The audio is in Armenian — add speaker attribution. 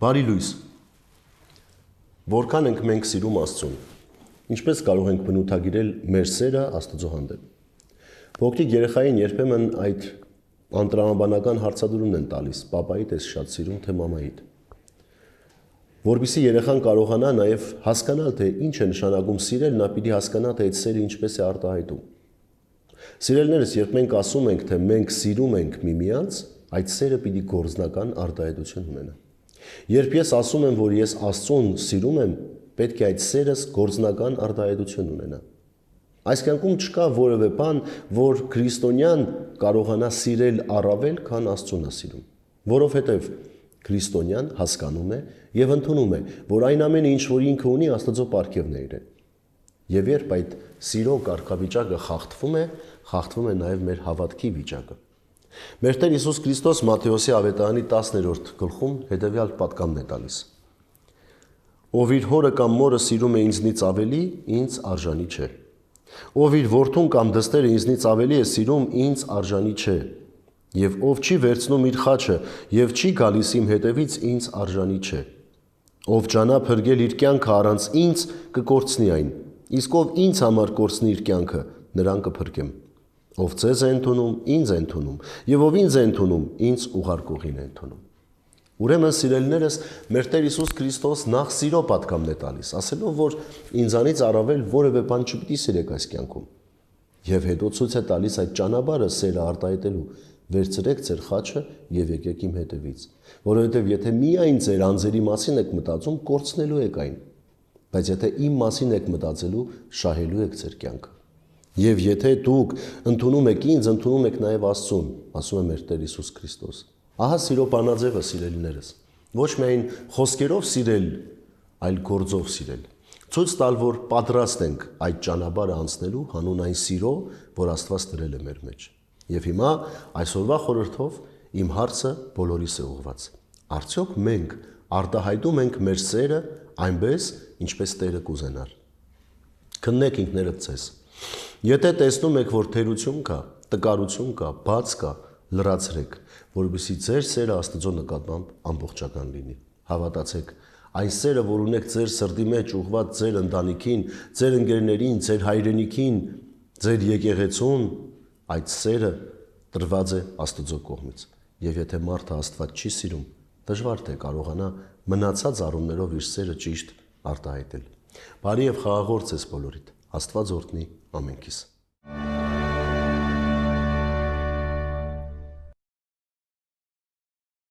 Speaker 1: Բարի լույս, որքան ենք մենք սիրում Աստծուն, ինչպես կարող ենք բնութագիրել մեր սերը Աստծո հանդեպ։ Փոքրիկ երեխային երբեմն այդ անտրամաբանական հարցադրումն են տալիս, պապայիդ ես շատ սիրում, թե մամայիդ։ Որպեսզի երեխան կարողանա նաև հասկանալ, թե ինչ է նշանակում սիրել, նա պիտի հասկանա, թե այդ սերը ինչպես է արտահայտում։ Սիրելիներս, երբ մենք ասում ենք, թե մենք սիրում ենք միմյանց, այդ սերը պիտի գործնական արտահայտություն ունենա։ Երբ ես ասում եմ, որ ես Աստծուն սիրում եմ, պետք է այդ սերս գործնական արտահայտություն ունենա։ Այս կյանքում չկա որևէ բան, որ քրիստոնյան կարողանա սիրել առավել, քան Աստծուն է սիրում, որովհետև քրիստոնյան հասկանում է եւ ընդունում է, որ այն ամենը, ինչ որ ինքը ունի, Աստծո պարգևն է իրեն։ Եվ երբ այդ սիրո կարգավիճակը խախտվում է նաև մեր հավատքի վիճակը։ Մեր Տեր Հիսուս Քրիստոս Մատթեոսի ավետարանի 10-րդ գլխում հետևյալ պատկանն է տալիս. Ով իր հորը կամ մորը սիրում է ինձնից ավելի, ինձ արժանի չէ։ Ով իր որդուն կամ դստերը ինձնից ավելի է սիրում, ինձ արժանի չէ։ Եվ ով չի վերցնում իր խաչը եւ չի գալիս իմ հետևից, ինձ արժանի չէ։ Ով ճանա փրկել իր կյանքը առանց ինձ, կկորցնի այն։ Իսկ ով ինձ համար կորցնի իր կյանքը, նրան կփրկեմ։ Ով ձեզ է ընդունում, ինձ է ընդունում, եւ ով ինձ է ընդունում, ինձ ուղարկողին է ընդունում։ Ուրեմն սիրելիներս, մեր Տեր Հիսուս Քրիստոս նախ սիրո պատգամն է տալիս, ասելով, որ ինձանից առավել որևէ բան չպիտի սիրեք այս կյանքում։ Եվ հետո ցույց է տալիս այդ ճանապարհը սերը արտահայտելու. վերցրեք ձեր խաչը եւ եկեք իմ հետևից, որովհետեւ եթե միայն ձեր անձերի մասին եք մտածում, կորցնելու եք այն, բայց եթե իմ մասին եք մտածելու, շահելու եք ձեր կյանքը։ Եվ եթե դուք ընդունում եք ինձ, ընդունում եք նաև Աստծուն, ասում է մեր Տեր Հիսուս Քրիստոս։ Ահա սիրո բանաձևը, սիրելիներս, ոչ միայն խոսքերով սիրել, այլ գործով սիրել։ Ցույց տալ, որ պատրաստ ենք այդ ճանապարհը անցնելու հանուն այն սիրո, որ Աստված դրել է մեր մեջ։ Եվ հիմա այսօրվա խորհրդով իմ հարցը բոլորիս է ուղղված։ Արդյոք մենք արտահայտում ենք մեր սերը այնպես, ինչպես Տերը կուզենար։ Քննեք ինքներդ ձեզ։ Եթե տեսնում եք, որ թերություն կա, տկարություն կա, բաց կա, լրացրեք, որովհետեւ ձեր սերը Աստծո նկատմամբ ամբողջական լինի։ Հավատացեք, այն սերը, որ ունեք ձեր սրտի մեջ ուղղված ձեր ընտանիքին, ձեր ընկերներին, ձեր հայրենիքին, ձեր եկեղեցուն, այդ սերը տրված է Աստծո կողմից։ Եվ եթե մարդը Աստված չի սիրում, դժվար թե կարողանա մնացած առումներով իր սերը ճիշտ արտահայտել։ Բարի եւ խաղաղ օր ձեզ բոլորիդ։ Աստված օրհնի ամենքիս։